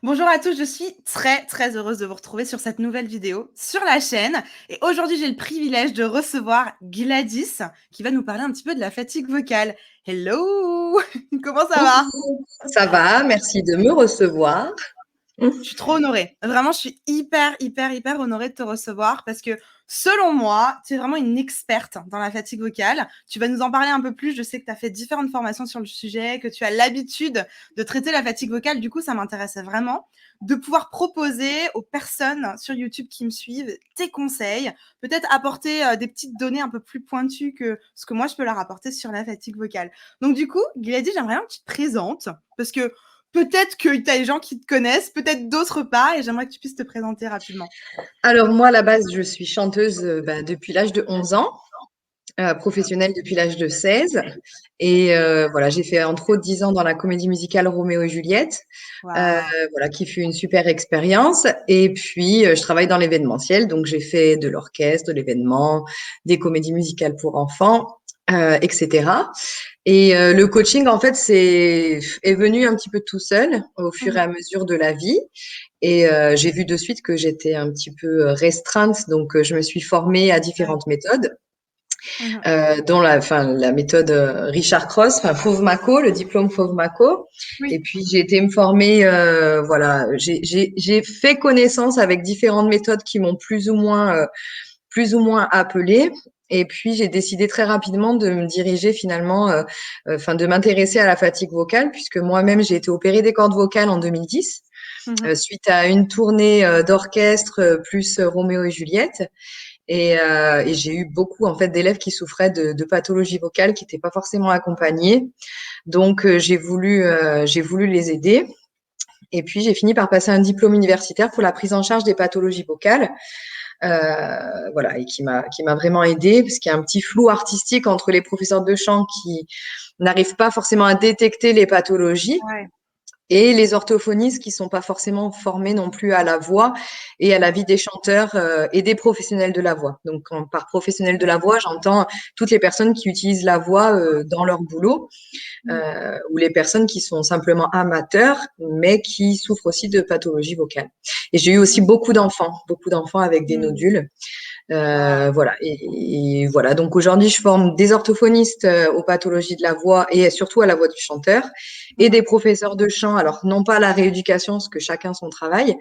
Bonjour à tous, je suis très heureuse de vous retrouver sur cette nouvelle vidéo sur la chaîne. Et aujourd'hui, j'ai le privilège de recevoir Gladys qui va nous parler un petit peu de la fatigue vocale. Hello! Comment ça va? Coucou, ça va? Merci de me recevoir. Je suis trop honorée. Vraiment, je suis hyper honorée de te recevoir parce que selon moi, tu es vraiment une experte dans la fatigue vocale. Tu vas nous en parler un peu plus. Je sais que tu as fait différentes formations sur le sujet, que tu as l'habitude de traiter la fatigue vocale. Du coup, ça m'intéressait vraiment de pouvoir proposer aux personnes sur YouTube qui me suivent tes conseils, peut-être apporter des petites données un peu plus pointues que ce que moi je peux leur apporter sur la fatigue vocale. Donc du coup, Gladys, j'aimerais bien que tu te présentes parce que peut-être que tu as des gens qui te connaissent, peut-être d'autres pas, et j'aimerais que tu puisses te présenter rapidement. Alors moi, à la base, je suis chanteuse depuis l'âge de 11 ans, professionnelle depuis l'âge de 16. Et voilà, j'ai fait entre autres 10 ans dans la comédie musicale Roméo et Juliette, euh, Waouh. voilà, qui fut une super expérience. Et puis, je travaille dans l'événementiel, donc j'ai fait de l'orchestre, de l'événement, des comédies musicales pour enfants, etc. Et le coaching, en fait, est venu un petit peu tout seul au fur et à Mhm. mesure de la vie. Et j'ai vu de suite que j'étais un petit peu restreinte, donc je me suis formée à Ouais. différentes méthodes, Mhm. dont la méthode Richard Cross, enfin Fauve Mako, le diplôme Fauve Mako. Et Oui. puis j'ai été me former, voilà, j'ai fait connaissance avec différentes méthodes qui m'ont plus ou moins appelée. Et puis, j'ai décidé très rapidement de me diriger finalement, enfin, de m'intéresser à la fatigue vocale, puisque moi-même, j'ai été opérée des cordes vocales en 2010, Mhm. suite à une tournée d'orchestre plus Roméo et Juliette. Et j'ai eu beaucoup en fait d'élèves qui souffraient de pathologies vocales qui n'étaient pas forcément accompagnées. Donc, j'ai voulu les aider. Et puis, j'ai fini par passer un diplôme universitaire pour la prise en charge des pathologies vocales. Voilà, et qui m'a vraiment aidée, parce qu'il y a un petit flou artistique entre les professeurs de chant qui n'arrivent pas forcément à détecter les pathologies Ouais. et les orthophonistes qui sont pas forcément formés non plus à la voix et à la vie des chanteurs et des professionnels de la voix. Donc, par professionnels de la voix, j'entends toutes les personnes qui utilisent la voix dans leur boulot, Mhm. ou les personnes qui sont simplement amateurs, mais qui souffrent aussi de pathologies vocales. Et j'ai eu aussi beaucoup d'enfants avec des Mhm. nodules. Waouh. Voilà. Et voilà. Donc aujourd'hui, je forme des orthophonistes aux pathologies de la voix et surtout à la voix du chanteur, et Mhm. des professeurs de chant. Alors non pas à la rééducation, parce que chacun son travail,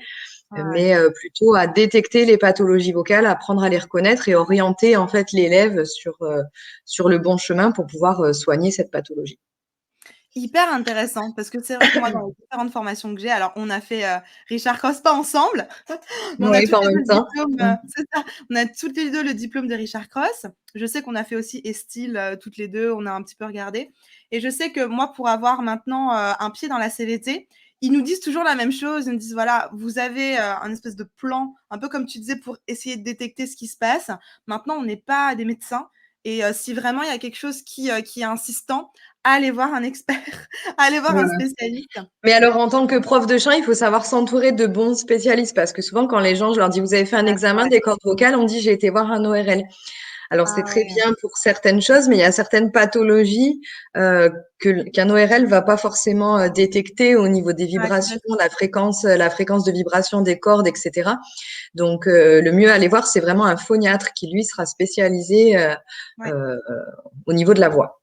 Ouais. mais plutôt à détecter les pathologies vocales, apprendre à les reconnaître et orienter en fait l'élève sur le bon chemin pour pouvoir soigner cette pathologie. Hyper intéressant parce que c'est vrai que moi, dans les différentes formations que j'ai, alors on a fait Richard Cross pas ensemble, mais on a Oui, toutes pas en les même deux le temps. diplôme, c'est ça, on a toutes les deux le diplôme de Richard Cross. Je sais qu'on a fait aussi Estil toutes les deux, on a un petit peu regardé. Et je sais que moi, pour avoir maintenant un pied dans la CVT, ils nous disent toujours la même chose. Ils nous disent, voilà, vous avez un espèce de plan, un peu comme tu disais, pour essayer de détecter ce qui se passe. Maintenant, on n'est pas des médecins. Et si vraiment il y a quelque chose qui est insistant, allez voir un expert, allez voir un Voilà. spécialiste. Mais alors, en tant que prof de chant, il faut savoir s'entourer de bons spécialistes, parce que souvent, quand les gens, je leur dis, vous avez fait un Ah, c'est examen vrai. des cordes vocales, on me dit, j'ai été voir un ORL. Alors, c'est Ah très ouais. bien pour certaines choses, mais il y a certaines pathologies qu'un ORL va pas forcément détecter au niveau des Ouais, vibrations, complètement. la fréquence de vibration des cordes, etc. Donc, le mieux à aller voir, c'est vraiment un phoniatre qui, lui, sera spécialisé Ouais. euh, au niveau de la voix.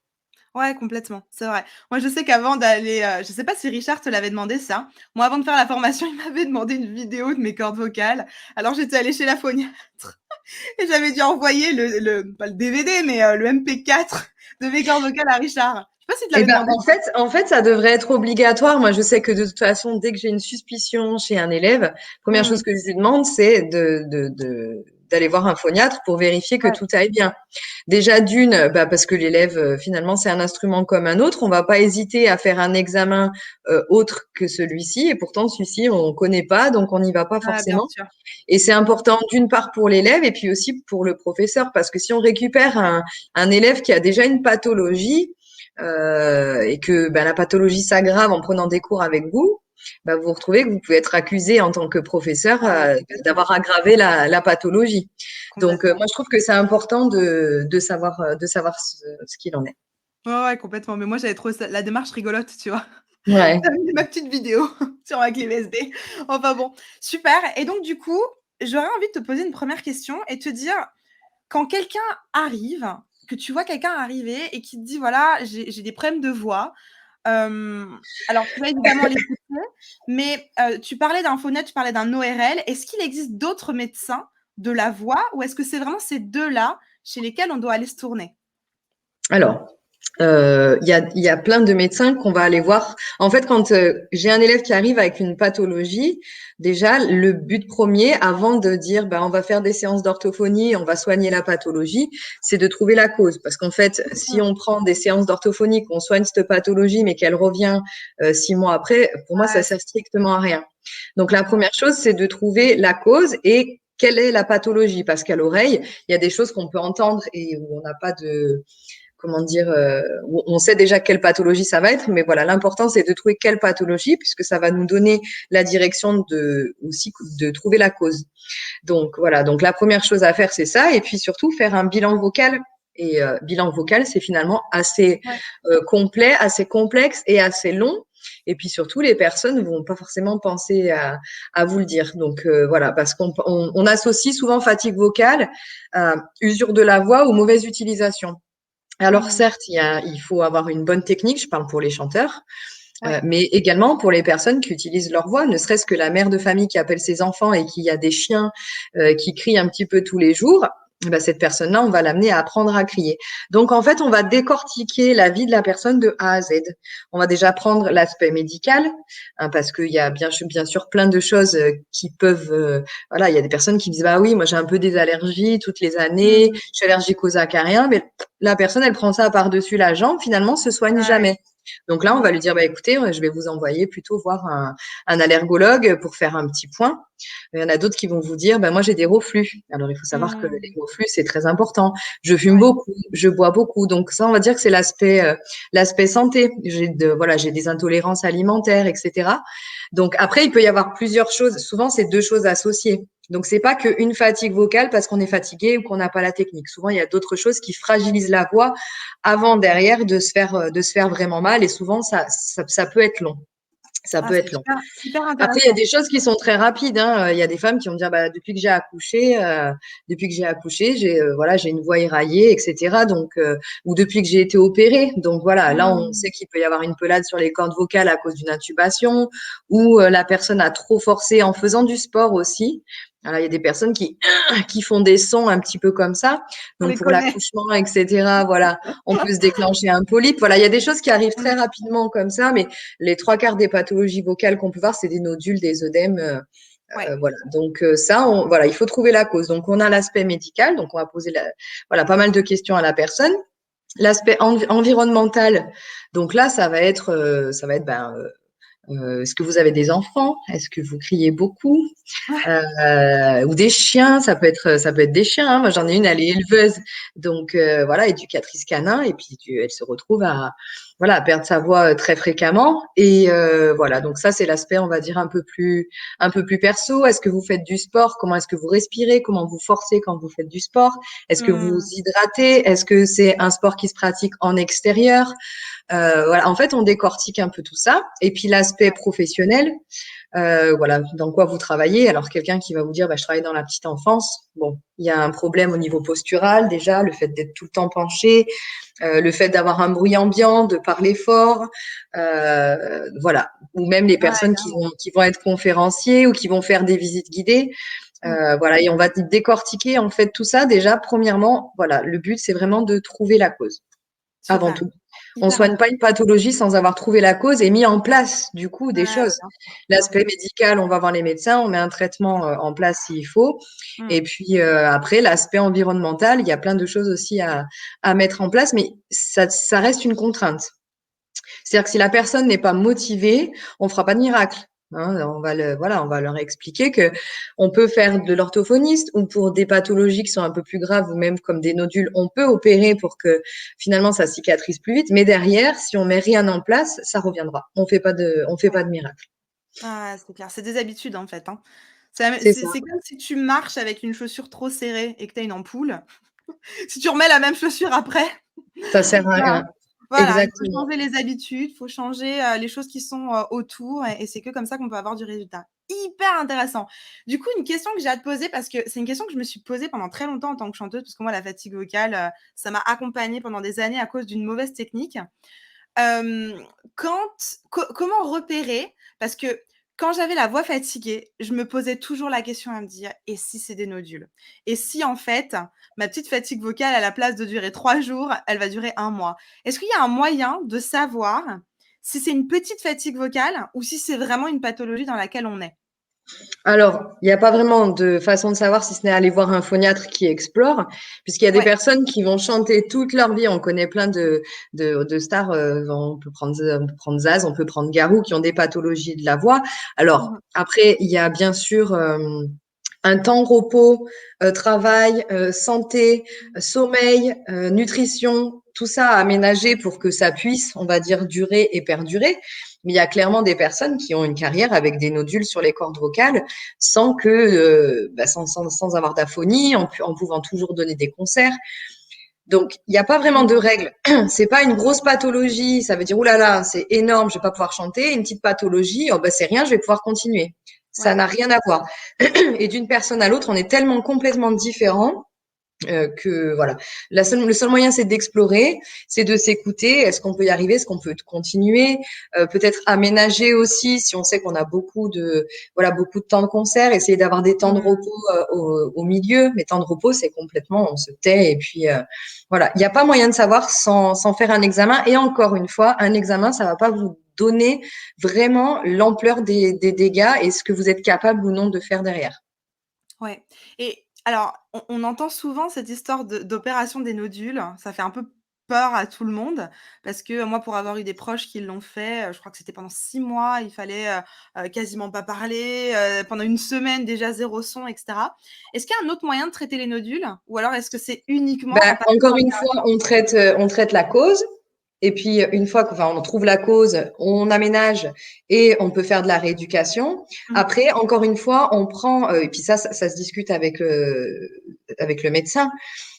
Ouais, complètement, c'est vrai. Moi, je sais qu'avant d'aller, je sais pas si Richard te l'avait demandé ça. Moi, avant de faire la formation, il m'avait demandé une vidéo de mes cordes vocales. Alors j'étais allée chez la phoniatre et j'avais dû envoyer le pas le DVD, mais le MP4 de mes cordes vocales à Richard. Je sais pas s'il te Eh l'avait ben, demandé? en fait, ça devrait être obligatoire. Moi, je sais que de toute façon, dès que j'ai une suspicion chez un élève, première Mmh. chose que je lui demande, c'est d'aller voir un phoniatre pour vérifier que Ouais, tout aille bien. Déjà d'une, bah, parce que l'élève, finalement, c'est un instrument comme un autre. On va pas hésiter à faire un examen autre que celui-ci. Et pourtant, celui-ci, on connaît pas, donc on n'y va pas ouais, bien forcément. sûr. Et c'est Mmh. important d'une part pour l'élève et puis aussi pour le professeur, parce que si on récupère un élève qui a déjà une pathologie et que ben, la pathologie s'aggrave en prenant des cours avec vous, ben, vous vous retrouvez que vous pouvez être accusé en tant que professeur Ah oui, complètement, d'avoir aggravé la pathologie. Donc complètement. moi je trouve que c'est important de savoir ce qu'il en est. Ouais, ouais, complètement. Mais moi, j'avais trouvé ça la démarche rigolote, tu vois? Ouais. Ma petite vidéo sur ma clé USB. Enfin bon, super. Et donc, du coup, j'aurais envie de te poser une première question et te dire, quand quelqu'un arrive, que tu vois quelqu'un arriver et qui te dit, voilà, j'ai des problèmes de voix. Alors, tu vas évidemment l'écouter, mais tu parlais d'Infonet, tu parlais d'un ORL. Est-ce qu'il existe d'autres médecins de la voix ou est-ce que c'est vraiment ces deux-là chez lesquels on doit aller se tourner? Alors, il y a plein de médecins qu'on va aller voir. En fait, quand j'ai un élève qui arrive avec une pathologie, déjà, le but premier, avant de dire, bah, on va faire des séances d'orthophonie, on va soigner la pathologie, c'est de trouver la cause. Parce qu'en fait, si on prend des séances d'orthophonie, qu'on soigne cette pathologie, mais qu'elle revient 6 mois après, pour moi, ça Ouais, sert strictement à rien. Donc, la première chose, c'est de trouver la cause et quelle est la pathologie. Parce qu'à l'oreille, il y a des choses qu'on peut entendre et où on n'a pas de comment dire, on sait déjà quelle pathologie ça va être, mais voilà, l'important c'est de trouver quelle pathologie, puisque ça va nous donner la direction de aussi de trouver la cause. Donc voilà, donc la première chose à faire c'est ça, et puis surtout faire un bilan vocal. Et bilan vocal, c'est finalement assez ouais. complet, assez complexe et assez long. Et puis surtout, les personnes ne vont pas forcément penser à vous le dire. Donc voilà, parce on associe souvent fatigue vocale à usure de la voix ou mauvaise utilisation. Alors Mmh. certes, il faut avoir une bonne technique, je parle pour les chanteurs, Ouais. mais également pour les personnes qui utilisent leur voix, ne serait-ce que la mère de famille qui appelle ses enfants et qui a des chiens qui crient un petit peu tous les jours. Eh ben, cette personne-là, on va l'amener à apprendre à crier. Donc, en fait, on va décortiquer la vie de la personne de A à Z. On va déjà prendre l'aspect médical, hein, parce qu'il y a bien sûr plein de choses qui peuvent. Voilà, il y a des personnes qui disent, bah oui, moi j'ai un peu des allergies toutes les années, Mmh. je suis allergique aux acariens, mais la personne, elle prend ça par-dessus la jambe, finalement, se soigne Ouais. jamais. Donc là, on va lui dire, bah, écoutez, je vais vous envoyer plutôt voir un allergologue pour faire un petit point. Il y en a d'autres qui vont vous dire, bah, moi, j'ai des reflux. Alors, il faut savoir que les Mmh. reflux, c'est très important. Je fume Ouais. beaucoup, je bois beaucoup. Donc ça, on va dire que c'est l'aspect santé. Voilà, j'ai des intolérances alimentaires, etc. Donc après, il peut y avoir plusieurs choses. Souvent, c'est deux choses associées. Donc, c'est pas qu'une fatigue vocale parce qu'on est fatigué ou qu'on n'a pas la technique. Souvent, il y a d'autres choses qui fragilisent la voix avant, derrière, de se faire vraiment mal. Et souvent, ça peut être long. Ça Ah, peut c'est être long. super, super Après, il y a intéressant. des choses qui sont très rapides, hein. Il y a des femmes qui vont me dire, bah, depuis que j'ai accouché, voilà, j'ai une voix éraillée, etc. Donc, ou depuis que j'ai été opérée. Donc voilà, là, on Mmh. sait qu'il peut y avoir une pelade sur les cordes vocales à cause d'une intubation, ou la personne a trop forcé en faisant du sport aussi. Alors, il y a des personnes qui font des sons un petit peu comme ça. On Donc, les pour connaît. l'accouchement, etc., voilà, on peut se déclencher un polype. Voilà, il y a des choses qui arrivent très Mmh. rapidement comme ça, mais les trois quarts des pathologies vocales qu'on peut voir, c'est des nodules, des œdèmes. Ouais. Voilà. Donc ça, voilà, il faut trouver la cause. Donc on a l'aspect médical, donc on va poser voilà, pas mal de questions à la personne. L'aspect environnemental, donc là, est-ce que vous avez des enfants? Est-ce que vous criez beaucoup? Ou des chiens, ça peut être des chiens, hein. Moi, j'en ai une, elle est éleveuse, donc voilà, éducatrice canin, et puis elle se retrouve voilà, à perdre sa voix très fréquemment. Et voilà, donc ça, c'est l'aspect, on va dire, un peu plus perso. Est-ce que vous faites du sport? Comment est-ce que vous respirez? Comment vous forcez quand vous faites du sport? Est-ce que vous vous Mmh. hydratez? Est-ce que c'est un sport qui se pratique en extérieur? Voilà, en fait, on décortique un peu tout ça. Et puis l'aspect professionnel. Voilà, dans quoi vous travaillez. Alors, quelqu'un qui va vous dire, bah, je travaille dans la petite enfance. Bon, il y a un problème au niveau postural déjà, le fait d'être tout le temps penché, le fait d'avoir un bruit ambiant, de parler fort, voilà. Ou même les Ouais, personnes carrément. qui vont être conférenciers ou qui vont faire des visites guidées. Mmh. Voilà, et on va décortiquer en fait tout ça. Déjà, premièrement, voilà, le but c'est vraiment de trouver la cause avant Super. tout. On Hyper soigne pas intéressant. une pathologie sans avoir trouvé la cause et mis en place, du coup, des Ouais, choses. bien sûr, bien L'aspect sûr. médical, on va voir les médecins, on met un traitement en place s'il faut. Mmh. Et puis après, l'aspect environnemental, il y a plein de choses aussi à mettre en place, mais ça reste une contrainte. C'est-à-dire que si la personne n'est pas motivée, on fera pas de miracle. Hein, voilà, on va leur expliquer que on peut faire de l'orthophoniste ou pour des pathologies qui sont un peu plus graves ou même comme des nodules, on peut opérer pour que finalement ça cicatrise plus vite. Mais derrière, si on met rien en place, ça reviendra. On fait Ouais. pas de miracle. Ah, c'est clair. C'est des habitudes, en fait, hein. C'est la C'est ça. c'est comme si tu marches avec une chaussure trop serrée et que tu as une ampoule. Si tu remets la même chaussure après, Ça sert à bah, rien. Voilà, il faut Exactement. changer les habitudes, il faut changer les choses qui sont autour et c'est que comme ça qu'on peut avoir du résultat. Hyper intéressant. Du coup, une question que j'ai à te poser parce que c'est une question que je me suis posée pendant très longtemps en tant que chanteuse parce que moi, la fatigue vocale, ça m'a accompagnée pendant des années à cause d'une mauvaise technique. Hem, comment repérer? Parce que quand j'avais la voix fatiguée, je me posais toujours la question à me dire: «Et si c'est des nodules? Et si en fait, ma petite fatigue vocale, à la place de durer 3 jours, elle va durer 1 mois?» Est-ce qu'il y a un moyen de savoir si c'est une petite fatigue vocale ou si c'est vraiment une pathologie dans laquelle on est? Alors, il n'y a pas vraiment de façon de savoir si ce n'est aller voir un phoniatre qui explore, puisqu'il y a des Ouais. personnes qui vont chanter toute leur vie. On connaît plein de stars, on peut prendre Zaz, on peut prendre Garou, qui ont des pathologies de la voix. Alors, Mmh. après, il y a bien sûr un temps repos, travail, santé, sommeil, nutrition, tout ça à aménager pour que ça puisse, on va dire, durer et perdurer. Mais il y a clairement des personnes qui ont une carrière avec des nodules sur les cordes vocales sans que, sans avoir d'aphonie, en pouvant toujours donner des concerts. Donc, il n'y a pas vraiment de Mmh. règle. C'est pas une grosse pathologie, ça veut dire, oulala, c'est énorme, je vais pas pouvoir chanter. Une petite pathologie, oh, ben, c'est rien, je vais pouvoir continuer. Ça Ouais. n'a rien à voir. Et d'une personne à l'autre, on est tellement complètement différents que voilà. Le seul moyen, c'est d'explorer, c'est de s'écouter. Est-ce qu'on peut y arriver? Est-ce qu'on peut continuer? Peut-être aménager aussi, si on sait qu'on a beaucoup de temps de concert, essayer d'avoir des temps de Mmh. repos au milieu. Mais temps de repos, c'est complètement, on se tait et puis voilà. Il n'y a pas moyen de savoir sans faire un examen. Et encore une fois, un examen, ça va pas vous donner vraiment l'ampleur des dégâts et ce que vous êtes capable ou non de faire derrière. Ouais et alors, on entend souvent cette histoire d'opération des nodules. Ça fait un peu peur à tout le monde parce que moi, pour avoir eu des proches qui l'ont fait, je crois que c'était pendant 6 mois, il fallait, quasiment pas parler, pendant une semaine déjà zéro son et cetera. Est-ce qu'il y a un autre moyen de traiter les nodules? Ou alors est-ce que c'est uniquement Ben, en passant encore par une fois, on traite la cause. Et puis, une fois qu'on trouve la cause, on aménage et on peut faire de la rééducation. mmh, Après, encore une fois, on prend, et puis ça se discute avec le médecin.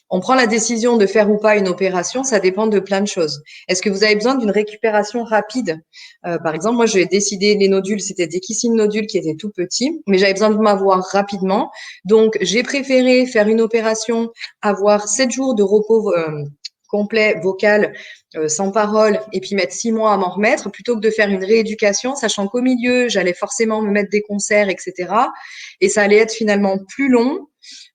On prend la décision de faire ou pas une opération, ça dépend de plein de choses. Est-ce que vous avez besoin d'une récupération rapide? Par exemple, moi, j'ai décidé, les nodules, c'était des kissing nodules qui étaient tout petits, mais j'avais besoin de m'avoir rapidement. Donc, j'ai préféré faire une opération, avoir 7 jours de repos complet, vocal, sans parole, et puis mettre 6 mois à m'en remettre, plutôt que de faire une rééducation, sachant qu'au milieu, j'allais forcément me mettre des concerts, etc. Et ça allait être finalement plus long.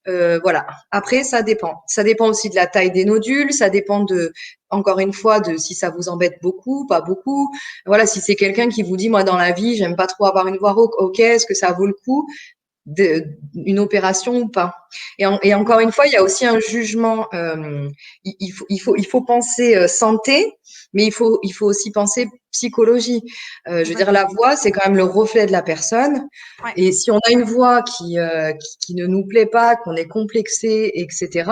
Voilà. Après, ça dépend. Ça dépend aussi de la taille des nodules. Ça dépend encore une fois, de si ça vous embête beaucoup, pas beaucoup. Voilà. Si c'est quelqu'un qui vous dit, moi, dans la vie, j'aime pas trop avoir une voix rauque, ok, est-ce que ça vaut le coup une opération ou pas? Et encore une fois, il y a aussi un jugement. Il faut penser santé, mais il faut aussi penser psychologie. Je veux dire, la complètement. voix, c'est quand même le reflet de la personne. Ouais. Et si on a une voix qui ne nous plaît pas, qu'on est complexé, etc.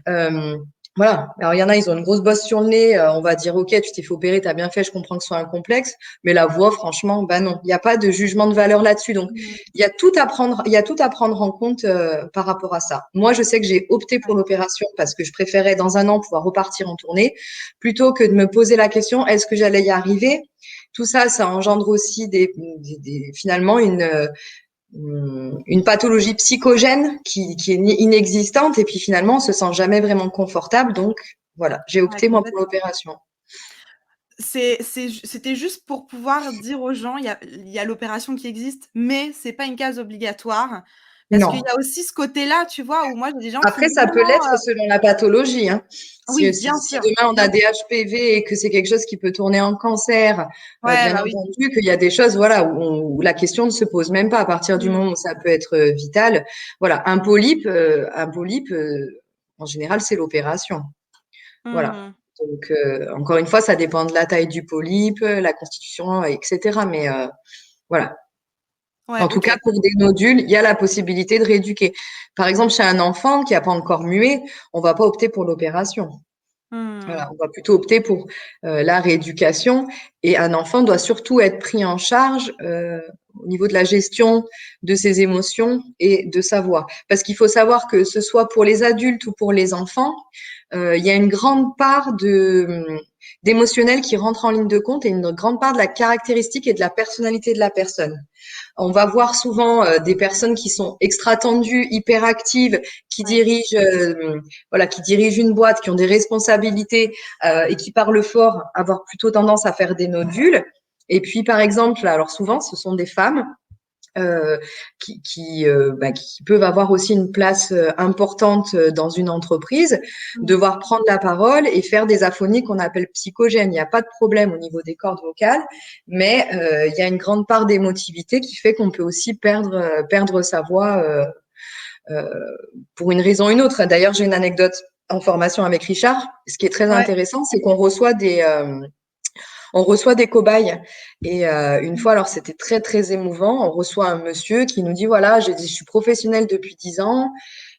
Euh, voilà. Alors, il y en a, ils ont une grosse bosse sur le nez. On va dire, OK, tu t'es fait opérer, t'as bien fait, je comprends que ce soit un complexe. Mais la voix, franchement, bah non. Il n'y a pas de jugement de valeur là-dessus. Donc, Mmh. il y a tout à prendre en compte par rapport à ça. Moi, je sais que j'ai opté pour Ouais. l'opération parce que je préférais dans un an pouvoir repartir en tournée plutôt que de me poser la question est-ce que j'allais y arriver? Tout ça, ça engendre aussi finalement une pathologie psychogène qui est inexistante et puis finalement on se sent jamais vraiment confortable. Donc voilà, j'ai Ouais, opté moi pour complètement. l'opération. C'était juste pour pouvoir dire aux gens: «Il y a l'opération qui existe, mais c'est pas une case obligatoire». Parce qu'il Non. y a aussi ce côté-là, tu vois, où moi j'ai des gens qui Après, ont ça peut vraiment, l'être selon la pathologie, hein. oui, bien Si sûr, demain on a bien des sûr. HPV et que c'est quelque chose qui peut tourner en cancer, Ouais, bien bah, oui. entendu qu'il y a des choses, voilà, où la question ne se pose même pas à partir du Mmh. moment où ça peut être vital. Voilà, un polype, en général, c'est l'opération. Voilà. Mmh. Donc, encore une fois, ça dépend de la taille du polype, la constitution, etc. Mais voilà. Ouais, En tout cas, OK. pour des nodules, il y a la possibilité de rééduquer. Par exemple, chez un enfant qui n'a pas encore mué, on va pas opter pour l'opération. Mmh. Voilà, on va plutôt opter pour la rééducation. Et un enfant doit surtout être pris en charge au niveau de la gestion de ses émotions et de sa voix. Parce qu'il faut savoir que ce soit pour les adultes ou pour les enfants, il y a une grande part d'émotionnel qui rentre en ligne de compte et une grande part de la caractéristique et de la personnalité de la personne. On va voir souvent des personnes qui sont extra tendues, hyper actives, qui Ouais. dirigent, voilà, qui dirigent une boîte, qui ont des responsabilités et qui parlent fort, avoir plutôt tendance à faire des nodules. Et puis, par exemple, alors souvent, ce sont des femmes euh, qui peuvent avoir aussi une place importante dans une entreprise, Mm. devoir prendre la parole et faire des aphonies qu'on appelle psychogènes. Il n'y a pas de problème au niveau des cordes vocales, mais il y a une grande part d'émotivité qui fait qu'on peut aussi perdre sa voix euh, pour une raison ou une autre. D'ailleurs, j'ai une anecdote en formation avec Richard. Ce qui est très Ouais. intéressant, c'est qu'on reçoit on reçoit des cobayes. Et une fois, alors c'était très, très émouvant, on reçoit un monsieur qui nous dit, voilà, je suis professionnel depuis 10 ans.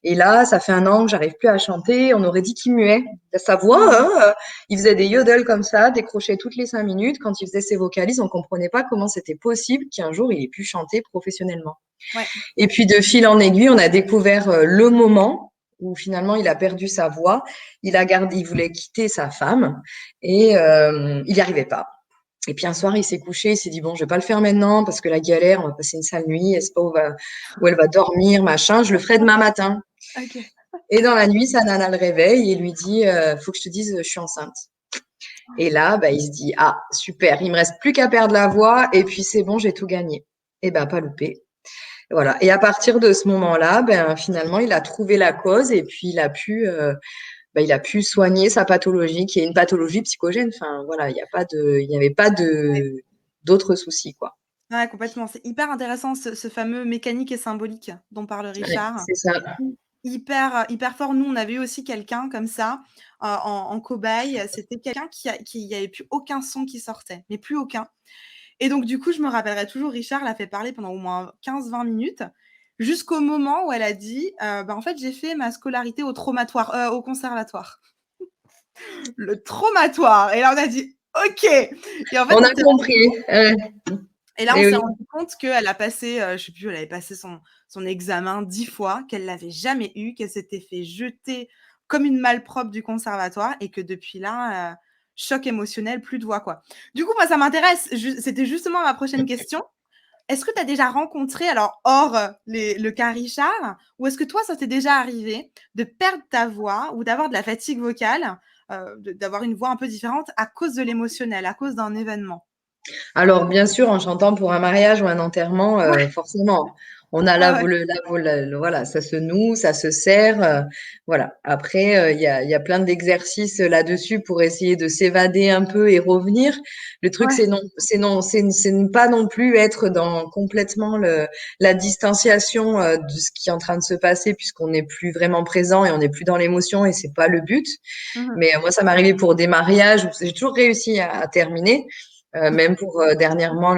Et là, ça fait 1 an que j'arrive plus à chanter. On aurait dit qu'il muait. Sa voix, Mm. il faisait des yodels comme ça, décrochait toutes les 5 minutes. Quand il faisait ses vocalises, on comprenait pas comment c'était possible qu'un jour il ait pu chanter professionnellement. Ouais. Et puis de fil en aiguille, on a découvert le moment où finalement il a perdu sa voix. Il voulait quitter sa femme et il n'y arrivait pas. Et puis un soir, il s'est couché, il s'est dit bon, je vais pas le faire maintenant parce que la galère, on va passer une sale nuit, elle sait pas où elle va dormir, machin. Je le ferai demain matin. Ok. Et dans la nuit, sa nana le réveille et lui dit faut que je te dise, je suis enceinte. Et là, bah, il se dit ah super, il me reste plus qu'à perdre la voix et puis c'est bon, j'ai tout gagné. Et ben pas loupé. Voilà. Et à partir de ce moment-là, ben finalement, il a trouvé la cause et puis il a pu soigner sa pathologie, qui est une pathologie psychogène. Enfin, voilà, il n'y avait pas d'autres soucis, quoi. Ouais, complètement. C'est hyper intéressant ce fameux mécanique et symbolique dont parle Ouais, Richard. c'est ça. Hyper, hyper fort. Nous, on avait eu aussi quelqu'un comme ça en cobaye. C'était quelqu'un qui n'y avait plus aucun son qui sortait, mais plus aucun. Et donc, du coup, je me rappellerai toujours, Richard l'a fait parler pendant au moins 15-20 minutes, jusqu'au moment où elle a dit bah, en fait, j'ai fait ma scolarité au conservatoire. Le traumatoire. Et là, on a dit OK. Et en fait, On on a s'est compris. Et là, on Et s'est oui. rendu compte qu'elle a passé, je sais plus, elle avait passé son examen 10 fois, qu'elle l'avait jamais eu, qu'elle s'était fait jeter comme une malpropre du conservatoire et que depuis là, choc émotionnel, plus de voix, quoi. Du coup, moi, ça m'intéresse. C'était justement ma prochaine question. Est-ce que tu as déjà rencontré, alors hors le cas Richard, ou est-ce que toi, ça t'est déjà arrivé de perdre ta voix ou d'avoir de la fatigue vocale, d'avoir une voix un peu différente à cause de l'émotionnel, à cause d'un événement? Alors, bien sûr, en chantant pour un mariage ou un enterrement, Ouais, forcément, on a ouais, ouais. voilà, ça se noue, ça se serre, voilà. Après, il y a plein d'exercices là-dessus pour essayer de s'évader un peu et revenir. Le truc, Ouais. c'est ne pas non plus être dans complètement la distanciation de ce qui est en train de se passer puisqu'on n'est plus vraiment présent et on n'est plus dans l'émotion et c'est pas le but. Mmh. Mais moi, ça m'est arrivé pour des mariages où j'ai toujours réussi à terminer. Même pour dernièrement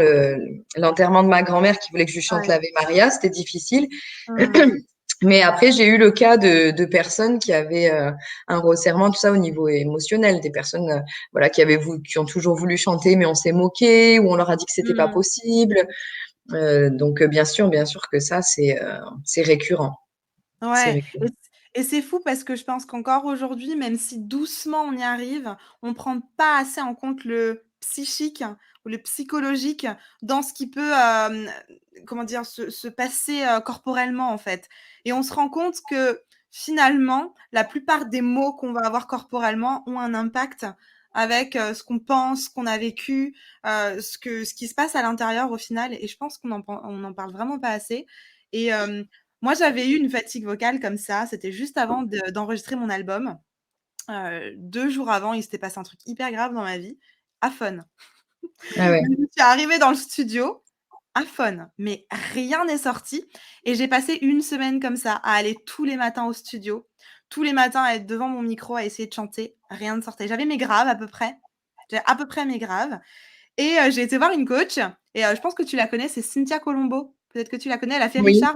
l'enterrement de ma grand-mère qui voulait que je lui chante Ouais. l'Ave Maria, c'était difficile. Mmh. Mais après, j'ai eu le cas de personnes qui avaient un resserrement, tout ça au niveau émotionnel, des personnes voilà qui ont toujours voulu chanter, mais on s'est moqué ou on leur a dit que c'était pas Mmh. possible. Donc bien sûr que ça c'est récurrent, c'est Ouais récurrent. et c'est fou parce que je pense qu'encore aujourd'hui, même si doucement on y arrive, on prend pas assez en compte le psychique ou le psychologique dans ce qui peut, comment dire? Se passer, corporellement, en fait et on se rend compte que, finalement, la plupart des mots qu'on va avoir corporellement ont un impact avec, ce qu'on pense, ce qu'on a vécu, ce qui se passe à l'intérieur au final et je pense on en parle vraiment pas assez et moi, j'avais eu une fatigue vocale comme ça, c'était juste avant d'enregistrer mon album. 2 jours avant, il s'était passé un truc hyper grave dans ma vie, aphone. Ah ouais. Je suis arrivée dans le studio, aphone, mais rien n'est sorti et j'ai passé une semaine comme ça, à aller tous les matins au studio, tous les matins à être devant mon micro, à essayer de chanter, rien ne sortait. J'avais mes graves à peu près, j'avais à peu près mes graves et j'ai été voir une coach et je pense que tu la connais, c'est Cynthia Colombo. Peut-être que tu la connais, elle a fait Oui. Richard.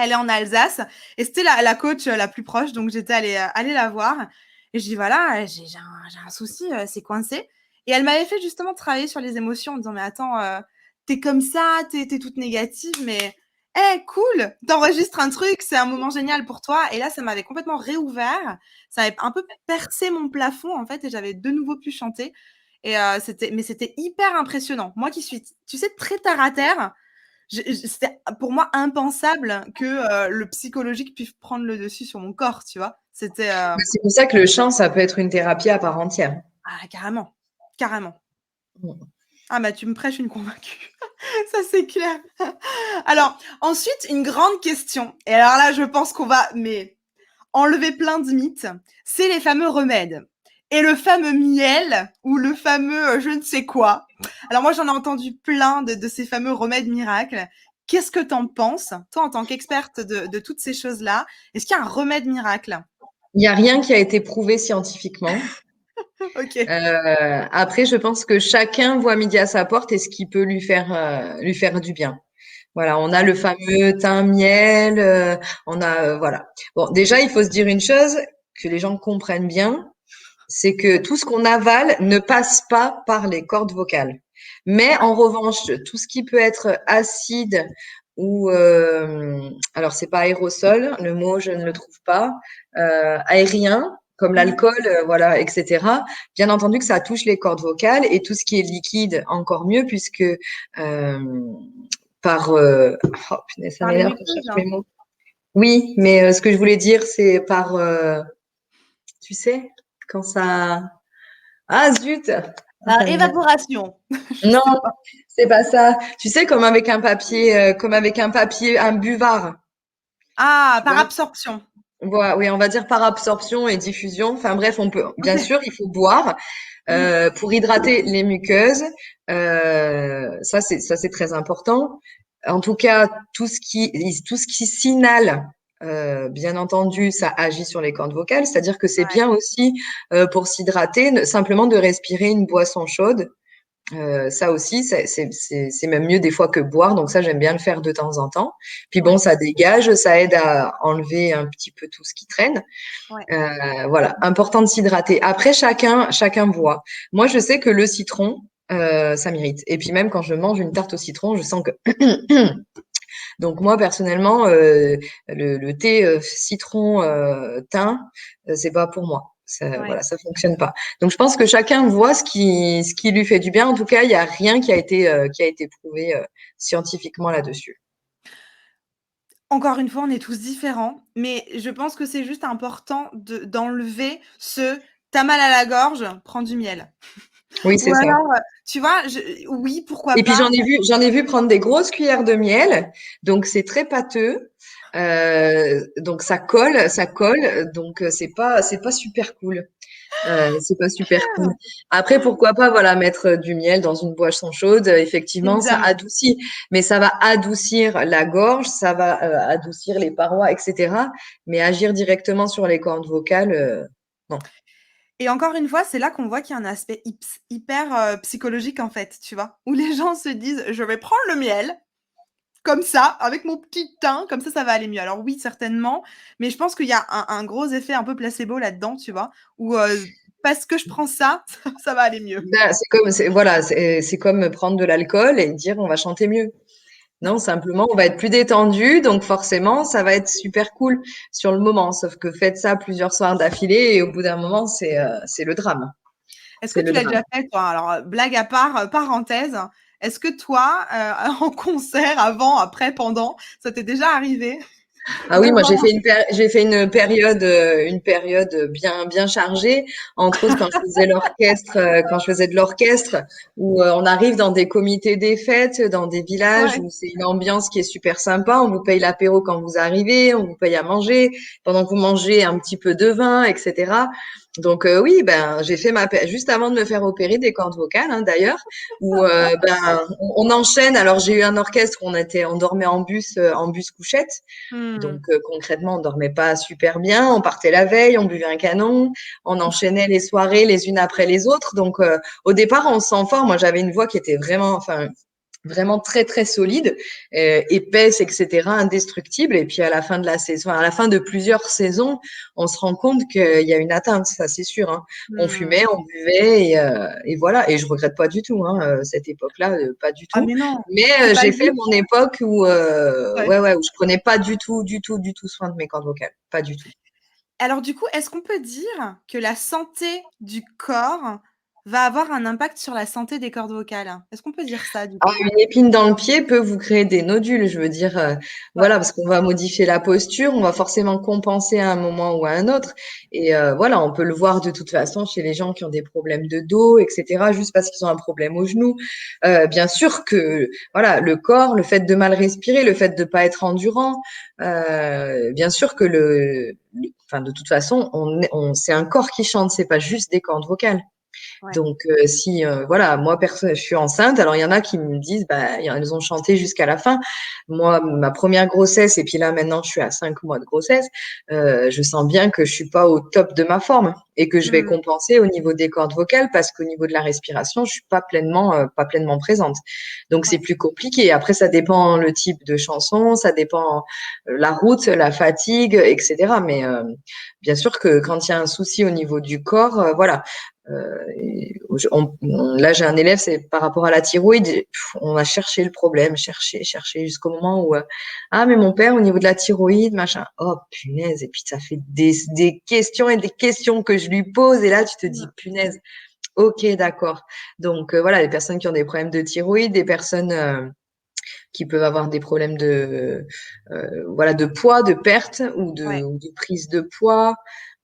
Elle est en Alsace et c'était la coach, la plus proche, donc j'étais allée la voir et je dis: «Voilà, j'ai un souci, c'est coincé» et elle m'avait fait justement travailler sur les émotions en disant: «Mais attends, tu comme ça, tu es toute négative» mais Eh, cool! T'enregistres un truc, c'est un moment génial pour toi. Et là, ça m'avait complètement réouvert. Ça avait un peu percé mon plafond, en fait, et j'avais de nouveau pu chanter. Et c'était hyper impressionnant. Moi qui suis, tu sais, très terre à terre, c'était pour moi impensable que le psychologique puisse prendre le dessus sur mon corps, tu vois. C'était C'est pour ça que le chant, ça peut être une thérapie à part entière. ah, carrément, carrément. Mm. Ah bah tu me prêches une convaincue. Ça c'est clair. Alors ensuite une grande question. Et alors là je pense qu'on va enlever plein de mythes. C'est les fameux remèdes. Et le fameux miel ou le fameux je ne sais quoi. Alors moi j'en ai entendu plein de ces fameux remèdes miracles. Qu'est-ce que t'en penses, toi en tant qu'experte de toutes ces choses-là? Est-ce qu'il y a un remède miracle? Il n'y a rien qui a été prouvé scientifiquement. Ok. Après, je pense que chacun voit midi à sa porte et ce qui peut lui faire du bien. Voilà, on a le fameux thym miel, on a voilà. Bon, déjà, il faut se dire une chose que les gens comprennent bien, c'est que tout ce qu'on avale ne passe pas par les cordes vocales. Mais en revanche, tout ce qui peut être acide ou alors c'est pas aérosol, le mot je ne le trouve pas, aérien comme Mhm. l'alcool, voilà, etc. Bien entendu que ça touche les cordes vocales et tout ce qui est liquide encore mieux puisque par oh punaise, ça Par les m'énerve quand je muqueuses, cherche hein. mes mots. Oui, mais ce que je voulais dire c'est par tu sais quand ça ah zut! Ah, Par ça m'énerve. évaporation. Je Non, sais pas. c'est pas ça. Tu sais, comme avec un papier, un buvard, Ah, tu par vois? absorption. Voilà, oui, on va dire par absorption et diffusion. Enfin bref, on peut, bien Ok. sûr, il faut boire Mm. pour hydrater les muqueuses. Ça, c'est très important. En tout cas, tout ce qui s'inhale, bien entendu, ça agit sur les cordes vocales. C'est-à-dire que c'est Ouais, bien aussi pour s'hydrater, simplement de respirer une boisson chaude. Ça aussi, c'est même mieux des fois que boire. Donc ça, j'aime bien le faire de temps en temps. Puis bon, ouais, ça dégage, ça aide à enlever un petit peu tout ce qui traîne. ouais. Voilà, important de s'hydrater. Après, chacun voit. Moi, je sais que le citron, ça m'irrite. Et puis même quand je mange une tarte au citron, je sens que donc moi personnellement, le thé citron thym, c'est pas pour moi. Ça, Ouais. voilà, ça fonctionne pas. Donc je pense que chacun voit ce qui lui fait du bien. En tout cas, il y a rien qui a été prouvé scientifiquement là-dessus. Encore une fois, on est tous différents, mais je pense que c'est juste important d'enlever ce t'as mal à la gorge, prends du miel. Oui, Ou c'est ça. alors, tu vois, oui, pourquoi Et puis pas. j'en ai vu prendre des grosses cuillères de miel. Donc c'est très pâteux. Donc ça colle. Donc c'est pas super cool. C'est pas super cool. Après, pourquoi pas, voilà, mettre du miel dans une boisson chaude. Effectivement, ça Évidemment. adoucit, mais ça va adoucir la gorge, ça va adoucir les parois, etc. Mais agir directement sur les cordes vocales, non. Et encore une fois, c'est là qu'on voit qu'il y a un aspect hyper psychologique, en fait, tu vois, où les gens se disent, je vais prendre le miel, comme ça, avec mon petit teint, comme ça va aller mieux. Alors oui, certainement, mais je pense qu'il y a un gros effet un peu placebo là-dedans, tu vois, où parce que je prends ça, ça va aller mieux. Ben, voilà, c'est comme prendre de l'alcool et dire on va chanter mieux. Non, simplement, on va être plus détendu, donc forcément, ça va être super cool sur le moment. Sauf que faites ça plusieurs soirs d'affilée et au bout d'un moment, c'est le drame. Est-ce que C'est le tu l'as drame. déjà fait, toi? Alors, blague à part, parenthèse, est-ce que toi, en concert, avant, après, pendant, ça t'est déjà arrivé Ah oui, moi d'avoir j'ai fait une période bien chargée. Entre autres, quand je faisais de l'orchestre, où on arrive dans des comités des fêtes, dans des villages ouais. où c'est une ambiance qui est super sympa. On vous paye l'apéro quand vous arrivez, on vous paye à manger, pendant que vous mangez un petit peu de vin, etc. Donc oui, ben j'ai fait juste avant de me faire opérer des cordes vocales, hein, d'ailleurs, où ben on enchaîne. Alors j'ai eu un orchestre où on dormait en bus couchette. Donc Mmh. concrètement, on dormait pas super bien, on partait la veille, on buvait un canon, on enchaînait les soirées les unes après les autres. Donc au départ, on se sent fort. Moi, j'avais une voix qui était vraiment, enfin, vraiment très très solide, épaisse, etc., indestructible. Et puis à la fin de la saison, à la fin de plusieurs saisons, on se rend compte qu'il y a une atteinte, ça c'est sûr. Hein. On Mmh. fumait, on buvait, et voilà. Et je regrette pas du tout cette époque-là, pas du Ah tout. mais non, Mais c'est pas j'ai le fait but. mon époque où, Ouais. ouais, où je prenais pas du tout, du tout, du tout soin de mes cordes vocales, pas du tout. Alors du coup, est-ce qu'on peut dire que la santé du corps va avoir un impact sur la santé des cordes vocales? Est-ce qu'on peut dire ça du Ah, coup? une épine dans le pied peut vous créer des nodules, je veux dire, Ouais. voilà, parce qu'on va modifier la posture, on va forcément compenser à un moment ou à un autre. Et voilà, on peut le voir de toute façon chez les gens qui ont des problèmes de dos, etc., juste parce qu'ils ont un problème au genou. Bien sûr que, voilà, le corps, le fait de mal respirer, le fait de pas être endurant, bien sûr que enfin, de toute façon, c'est un corps qui chante, c'est pas juste des cordes vocales. Ouais. Donc, si, voilà, moi, je suis enceinte. Alors, il y en a qui me disent, bah, elles ont chanté jusqu'à la fin. Moi, ma première grossesse, et puis là, maintenant, je suis à 5 mois de grossesse. Je sens bien que je suis pas au top de ma forme et que je vais Mmh. compenser au niveau des cordes vocales parce qu'au niveau de la respiration, je suis pas pleinement présente. Donc, c'est Ouais. plus compliqué. Après, ça dépend le type de chanson, ça dépend la route, la fatigue, etc. Mais bien sûr que quand il y a un souci au niveau du corps, voilà. Là, j'ai un élève, c'est par rapport à la thyroïde. On a cherché le problème, cherché jusqu'au moment où ah, mais mon père, au niveau de la thyroïde, machin. Oh, punaise. Et puis, ça fait des questions et des questions que je lui pose. Et là, tu te dis, Mmh. punaise. Ok, d'accord. Donc, voilà, les personnes qui ont des problèmes de thyroïde, des personnes qui peuvent avoir des problèmes voilà, de poids, de perte Ouais. ou de prise de poids.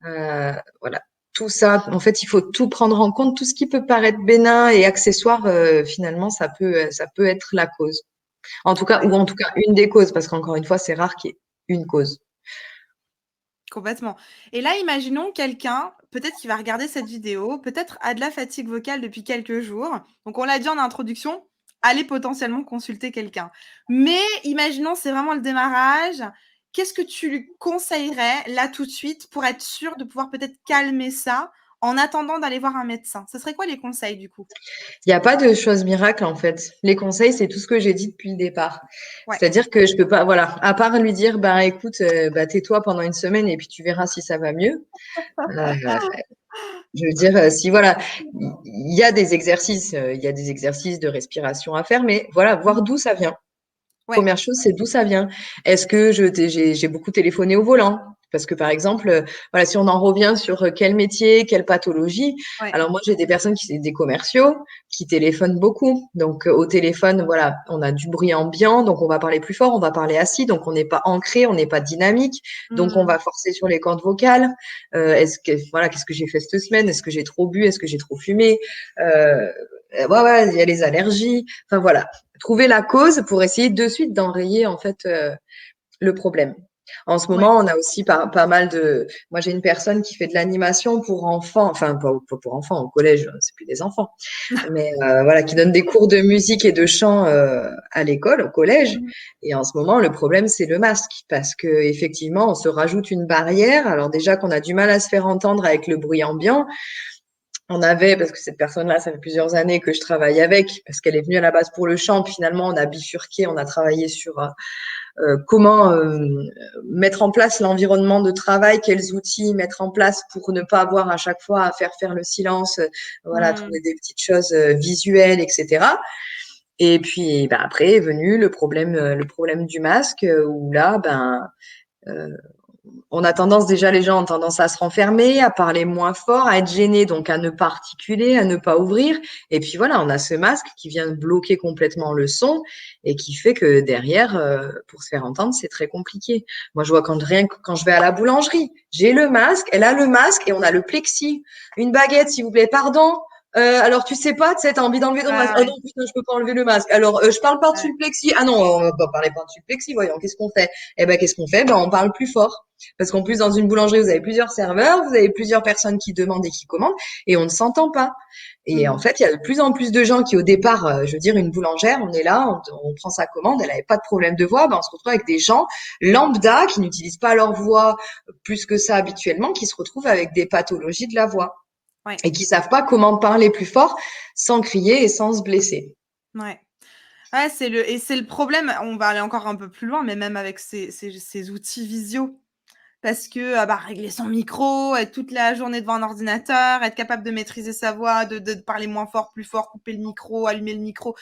Voilà, tout ça. En fait, il faut tout prendre en compte. Tout ce qui peut paraître bénin et accessoire, finalement, ça peut être la cause. En tout cas, Ouais. ou en tout cas une des causes, parce qu'encore une fois, c'est rare qu'il y ait une cause. Complètement. Et là, imaginons quelqu'un, peut-être qui va regarder cette vidéo, peut-être a de la fatigue vocale depuis quelques jours. Donc, on l'a dit en introduction, allez potentiellement consulter quelqu'un. Mais imaginons, c'est vraiment le démarrage. Qu'est-ce que tu lui conseillerais là tout de suite pour être sûr de pouvoir peut-être calmer ça en attendant d'aller voir un médecin? Ce serait quoi les conseils du coup? Il n'y a pas de choses miracles, en fait. Les conseils, c'est tout ce que j'ai dit depuis le départ. Ouais. C'est-à-dire que je peux pas, voilà, à part lui dire, bah, écoute, bah, tais-toi pendant une semaine et puis tu verras si ça va mieux. Euh, Je veux dire, si voilà, il y a des exercices, il y a des exercices de respiration à faire, mais voilà, voir Mmh. d'où ça vient. Ouais. Première chose, c'est d'où ça vient. Est-ce que j'ai beaucoup téléphoné au volant? Parce que par exemple, voilà, si on en revient sur quel métier, quelle pathologie, Ouais. alors moi j'ai des personnes qui, des commerciaux, qui téléphonent beaucoup. Donc au téléphone, voilà, on a du bruit ambiant, donc on va parler plus fort, on va parler assis, donc on n'est pas ancré, on n'est pas dynamique, donc on Mmh. va forcer sur les cordes vocales. Est-ce que voilà, qu'est-ce que j'ai fait cette semaine? Est-ce que j'ai trop bu? Est-ce que j'ai trop fumé? Ouais, il y a les allergies. Enfin voilà, trouver la cause pour essayer de suite d'enrayer en fait le problème. En ce Ouais. moment, on a aussi pas mal de. Moi, j'ai une personne qui fait de l'animation pour enfants, enfin pas pour enfants, au collège, c'est plus des enfants, mais voilà, qui donne des cours de musique et de chant à l'école, au collège. Mmh. Et en ce moment, le problème, c'est le masque, parce que effectivement, on se rajoute une barrière. Alors déjà qu'on a du mal à se faire entendre avec le bruit ambiant, on avait, parce que cette personne-là, ça fait plusieurs années que je travaille avec, parce qu'elle est venue à la base pour le chant, puis finalement on a bifurqué, on a travaillé sur comment mettre en place l'environnement de travail, quels outils mettre en place pour ne pas avoir à chaque fois à faire le silence, voilà, Mmh. trouver des petites choses visuelles, etc. Et puis bah, après est venu le problème du masque, où là, ben, euh, on a tendance, déjà, les gens ont tendance à se renfermer, à parler moins fort, à être gênés, donc à ne pas articuler, à ne pas ouvrir. Et puis voilà, on a ce masque qui vient bloquer complètement le son et qui fait que derrière, pour se faire entendre, c'est très compliqué. Moi, je vois rien que quand je vais à la boulangerie, j'ai le masque, elle a le masque et on a le plexi. Une baguette, s'il vous plaît, pardon. Alors tu sais pas, tu sais, t'as envie d'enlever ton Ouais, masque. Oh ouais, non, putain, je peux pas enlever le masque. Alors je parle ouais. par-dessus le plexi. Ah non, on va pas parler par-dessus le plexi, voyons, qu'est-ce qu'on fait? Eh ben qu'est-ce qu'on fait? Ben on parle plus fort. Parce qu'en plus, dans une boulangerie, vous avez plusieurs serveurs, vous avez plusieurs personnes qui demandent et qui commandent, et on ne s'entend pas. Et en Mmh. fait, il y a de plus en plus de gens qui, au départ, je veux dire, une boulangère, on est là, on prend sa commande, elle n'avait pas de problème de voix, ben on se retrouve avec des gens lambda qui n'utilisent pas leur voix plus que ça habituellement, qui se retrouvent avec des pathologies de la voix Ouais. et qui savent pas comment parler plus fort sans crier et sans se blesser. Ouais. Ouais, c'est le problème, on va aller encore un peu plus loin, mais même avec ces outils visio. Parce que, bah, régler son micro, être toute la journée devant un ordinateur, être capable de maîtriser sa voix, de parler moins fort, plus fort, couper le micro, allumer le micro.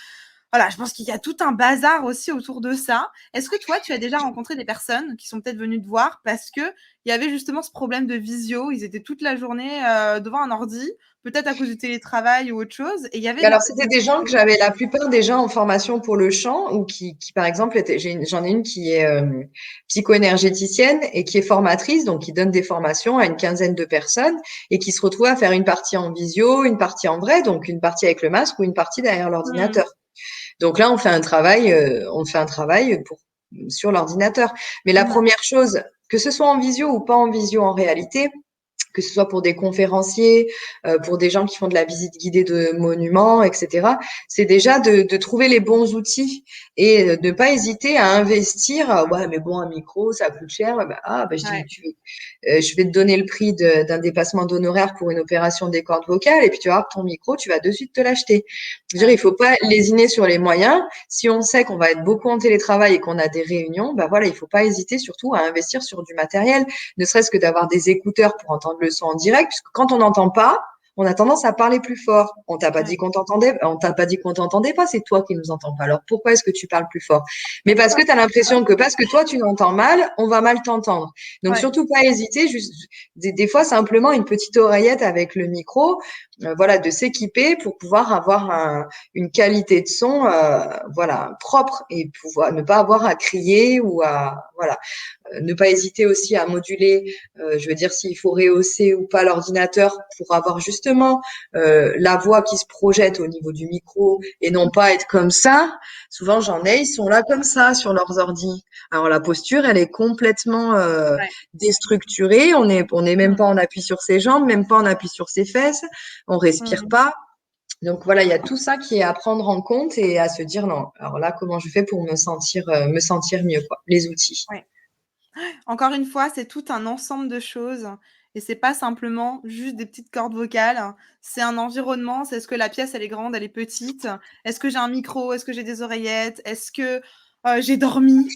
Voilà, je pense qu'il y a tout un bazar aussi autour de ça. Est-ce que toi, tu as déjà rencontré des personnes qui sont peut-être venues te voir parce que il y avait justement ce problème de visio, ils étaient toute la journée, devant un ordi, peut-être à cause du télétravail ou autre chose et il y avait de Alors, la c'était des gens que j'avais la plupart des gens en formation pour le chant ou qui par exemple, j'en ai une qui est psycho-énergéticienne et qui est formatrice, donc qui donne des formations à une quinzaine de personnes et qui se retrouve à faire une partie en visio, une partie en vrai, donc une partie avec le masque ou une partie derrière mmh, l'ordinateur. Donc là, on fait un travail sur l'ordinateur. Mais la mmh, première chose, que ce soit en visio ou pas en visio en réalité, que ce soit pour des conférenciers, pour des gens qui font de la visite guidée de monuments, etc. C'est déjà de trouver les bons outils et de ne pas hésiter à investir. Ouais, mais bon, un micro, ça coûte cher. Ouais, bah, je dis, ouais, je vais te donner le prix d'un dépassement d'honoraires pour une opération des cordes vocales et puis tu vas avoir ton micro, tu vas de suite te l'acheter. Je veux dire, il ouais, faut pas lésiner sur les moyens. Si on sait qu'on va être beaucoup en télétravail et qu'on a des réunions, bah voilà, il faut pas hésiter surtout à investir sur du matériel, ne serait-ce que d'avoir des écouteurs pour entendre le son en direct, puisque quand on n'entend pas, on a tendance à parler plus fort. On t'a pas dit ouais. qu'on t'entendait, on t'a pas dit qu'on t'entendait pas, c'est toi qui nous entends pas. Alors pourquoi est-ce que tu parles plus fort? Mais parce que tu as l'impression que parce que toi tu n'entends mal, on va mal t'entendre. Donc Ouais, surtout pas hésiter, juste des fois simplement une petite oreillette avec le micro, voilà, de s'équiper pour pouvoir avoir une qualité de son, voilà, propre et pouvoir ne pas avoir à crier ou à, voilà, ne pas hésiter aussi à moduler, je veux dire s'il faut rehausser ou pas l'ordinateur pour avoir justement la voix qui se projette au niveau du micro et non pas être comme ça. Souvent j'en ai, ils sont là comme ça sur leurs ordis. Alors la posture, elle est complètement ouais. déstructurée. On est même Mmh, pas en appui sur ses jambes, même pas en appui sur ses fesses. On respire mmh. pas. Donc voilà, il y a tout ça qui est à prendre en compte et à se dire non. Alors là, comment je fais pour me sentir mieux, quoi. Les outils. Ouais. Encore une fois, c'est tout un ensemble de choses et c'est pas simplement juste des petites cordes vocales. C'est un environnement, c'est est-ce que la pièce, elle est grande, elle est petite? Est-ce que j'ai un micro? Est-ce que j'ai des oreillettes? Est-ce que, j'ai dormi?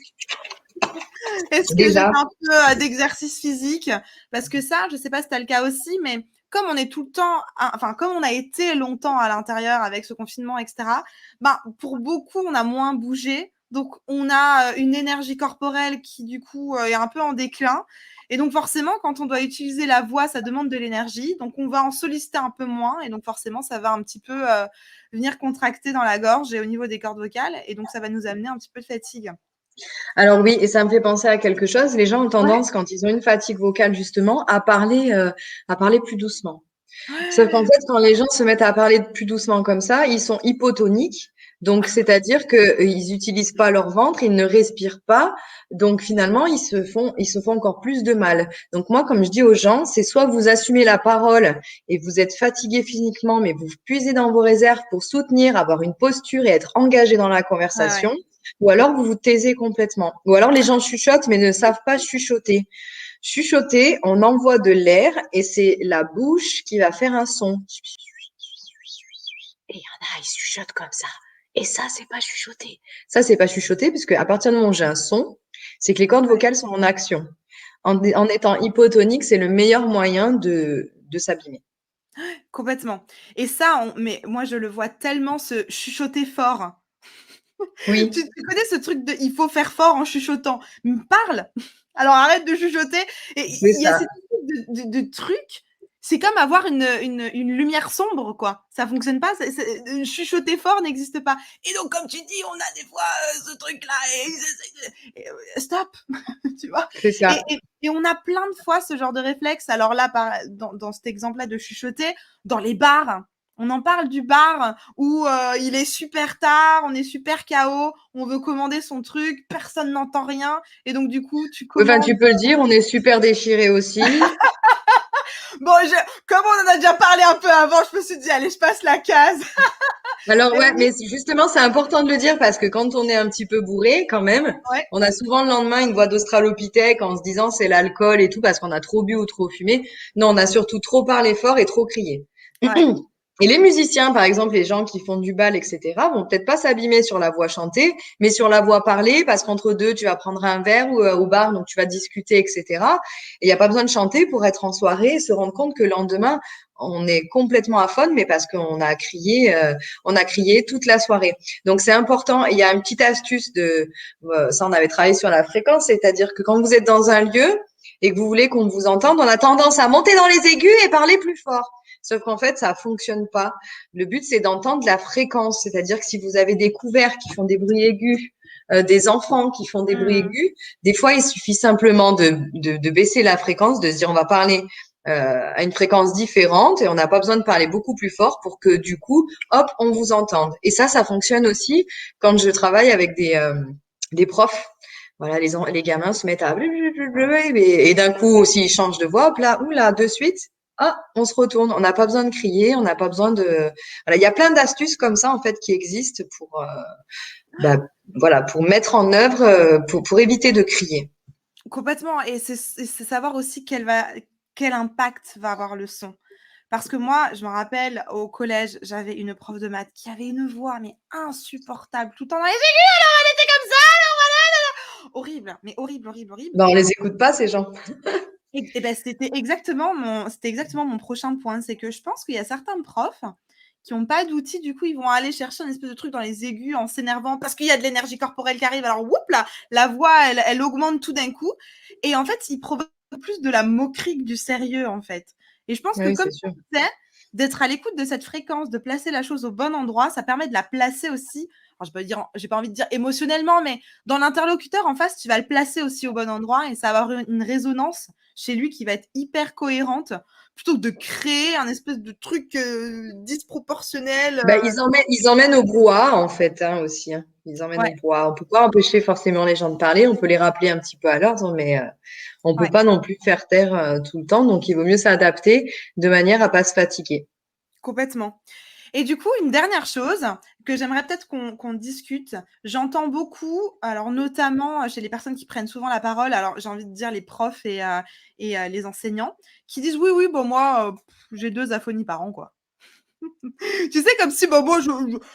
Est-ce que j'ai fait Déjà, un peu, d'exercice physique? Parce que ça, je sais pas si tu as le cas aussi, mais comme on est tout le temps enfin, comme on a été longtemps à l'intérieur avec ce confinement et cetera, ben, pour beaucoup, on a moins bougé. Donc on a, une énergie corporelle qui, du coup, est un peu en déclin et donc forcément, quand on doit utiliser la voix, ça demande de l'énergie. Donc on va en solliciter un peu moins et donc forcément, ça va un petit peu, venir contracter dans la gorge et au niveau des cordes vocales et donc ça va nous amener un petit peu de fatigue. alors oui, et ça me fait penser à quelque chose. Les gens ont Ouais. tendance, quand ils ont une fatigue vocale justement, à parler plus doucement. Sauf qu'en fait, quand les gens se mettent à parler plus doucement comme ça, ils sont hypotoniques. Donc, c'est-à-dire qu'ils n'utilisent pas leur ventre, ils ne respirent pas. Donc, finalement, ils se font encore plus de mal. Donc, moi, comme je dis aux gens, c'est soit vous assumez la parole et vous êtes fatigué physiquement, mais vous puisez dans vos réserves pour soutenir, avoir une posture et être engagé dans la Ouais, ouais. conversation, ou alors vous vous taisez complètement. Ou alors les gens chuchotent, mais ne savent pas chuchoter. Chuchoter, on envoie de l'air et c'est la bouche qui va faire un son. Et il y en a, ils chuchotent comme ça. Et ça, c'est pas chuchoter. Ça, c'est pas chuchoter, puisque à partir du moment où j'ai un son, c'est que les cordes Ouais. vocales sont en action. En étant hypotonique, c'est le meilleur moyen de s'abîmer. Complètement et ça, mais moi, je le vois tellement ce chuchoter fort. Oui, Tu connais ce truc de: «Il faut faire fort en chuchotant». Parle! Alors arrête de chuchoter et c'est il y a ça. cette espèce de truc, c'est comme avoir une lumière sombre, quoi. Ça fonctionne pas, chuchoter fort n'existe pas et donc comme tu dis, on a des fois, ce truc-là et ils essayent de stop! Tu vois? C'est ça. Et on a plein de fois ce genre de réflexe. Alors là, dans cet exemple-là de chuchoter, dans les bars, on en parle du bar où il est super tard, on est super KO, on veut commander son truc, personne n'entend rien et donc du coup, tu Enfin, commandes. tu peux le dire, on est super déchirés aussi. Bon, comme on en a déjà parlé un peu avant, je me suis dit: «Allez, je passe la case». Alors Et ouais, oui, mais justement, c'est important de le dire parce que quand on est un petit peu bourré, quand même, ouais, on a souvent le lendemain une voix d'australopithèque en se disant c'est l'alcool et tout parce qu'on a trop bu ou trop fumé. Non, on a surtout trop parlé fort et trop crié. ouais. Et les musiciens, par exemple, les gens qui font du bal, etc., vont peut-être pas s'abîmer sur la voix chantée, mais sur la voix parlée, parce qu'entre deux, tu vas prendre un verre ou au bar, donc tu vas discuter, etc. Et il n'y a pas besoin de chanter pour être en soirée et se rendre compte que le lendemain, on est complètement à faune, mais parce on a crié toute la soirée. Donc c'est important. Il y a une petite astuce ça on avait travaillé sur la fréquence, c'est-à-dire que quand vous êtes dans un lieu et que vous voulez qu'on vous entende, on a tendance à monter dans les aigus et parler plus fort. Sauf qu'en fait, ça fonctionne pas. Le but, c'est d'entendre la fréquence. C'est-à-dire que si vous avez des couverts qui font des bruits aigus, des enfants qui font des bruits Mmh. aigus, des fois, il suffit simplement de baisser la fréquence, de se dire on va parler à une fréquence différente et on n'a pas besoin de parler beaucoup plus fort pour que du coup, hop, on vous entende. Et ça fonctionne aussi quand je travaille avec des profs. Voilà, les gamins se mettent à et d'un coup, s'ils changent de voix, hop là, oula, de suite, ah, on se retourne. On n'a pas besoin de crier, on n'a pas besoin de. Voilà, il y a plein d'astuces comme ça en fait qui existent bah, voilà, pour mettre en œuvre, pour éviter de crier. Complètement et c'est savoir aussi quel impact va avoir le son. Parce que moi, je me rappelle au collège, j'avais une prof de maths qui avait une voix mais insupportable, tout le temps dans les aigus, alors elle était comme ça, alors voilà, horrible, mais horrible, horrible, horrible. Ben, on les écoute pas ces gens. Et ben, c'était exactement mon prochain point, c'est que je pense qu'il y a certains profs qui ont pas d'outils, du coup, ils vont aller chercher un espèce de truc dans les aigus en s'énervant parce qu'il y a de l'énergie corporelle qui arrive. Alors, whoop là, la voix, elle augmente tout d'un coup. Et en fait, ils provoquent plus de la moquerie que du sérieux, en fait. Et je pense que Oui, comme c'est tu sûr. disais, d'être à l'écoute de cette fréquence, de placer la chose au bon endroit, ça permet de la placer aussi. Alors, j'ai pas envie de dire émotionnellement, mais dans l'interlocuteur en face, tu vas le placer aussi au bon endroit et ça va avoir une résonance chez lui qui va être hyper cohérente plutôt que de créer un espèce de truc disproportionnel. Ben, ils emmènent au brouhaha en fait hein, aussi. Hein. Ils emmènent au Ouais, brouhaha. On peut pas empêcher forcément les gens de parler. On peut les rappeler un petit peu à l'ordre, mais on peut ouais, pas non plus faire taire tout le temps. Donc il vaut mieux s'adapter de manière à pas se fatiguer. complètement. Et du coup, une dernière chose que j'aimerais peut-être qu'on discute, j'entends beaucoup, alors notamment chez les personnes qui prennent souvent la parole, alors j'ai envie de dire les profs et les enseignants, qui disent oui, oui, bon, moi, j'ai 2 aphonies par an, quoi. Tu sais, comme si, bah, moi, je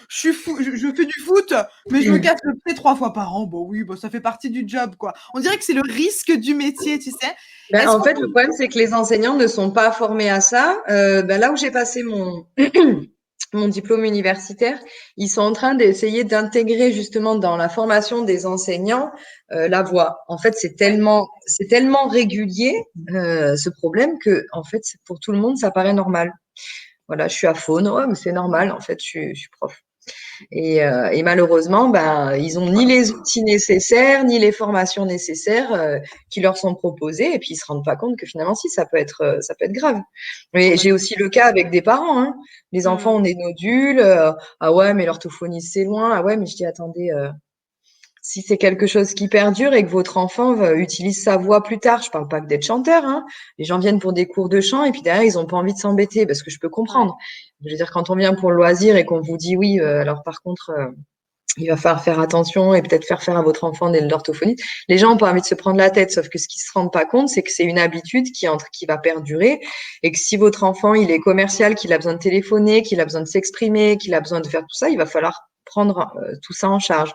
suis je fais du foot, mais je me casse le pied 3 fois par an. Bon, oui, bah, ça fait partie du job, quoi. On dirait que c'est le risque du métier, tu sais. Ben, Est-ce en qu'on fait, le problème, c'est que les enseignants ne sont pas formés à ça. Ben, là où j'ai passé mon diplôme universitaire, ils sont en train d'essayer d'intégrer justement dans la formation des enseignants la voix. En fait, c'est tellement régulier ce problème que, en fait, pour tout le monde, ça paraît normal. Voilà, je suis à faune, ouais, mais c'est normal. En fait, je suis prof. Et malheureusement, ben, ils ont ni les outils nécessaires, ni les formations nécessaires qui leur sont proposées, et puis ils se rendent pas compte que finalement, si, ça peut être grave. Mais j'ai complètement. aussi le cas avec des parents, hein. Les enfants Mmh. ont des nodules, ah ouais, mais l'orthophonie c'est loin, ah ouais, mais je dis attendez, si c'est quelque chose qui perdure et que votre enfant utilise sa voix plus tard, je parle pas que d'être chanteur, hein. Les gens viennent pour des cours de chant et puis derrière ils ont pas envie de s'embêter parce que je peux Ouais. comprendre. Je veux dire quand on vient pour le loisir et qu'on vous dit oui, alors par contre il va falloir faire attention et peut-être faire à votre enfant de l'orthophonie. Les gens ont pas envie de se prendre la tête, sauf que ce qu'ils se rendent pas compte, c'est que c'est une habitude qui va perdurer et que si votre enfant il est commercial, qu'il a besoin de téléphoner, qu'il a besoin de s'exprimer, qu'il a besoin de faire tout ça, il va falloir prendre tout ça en charge.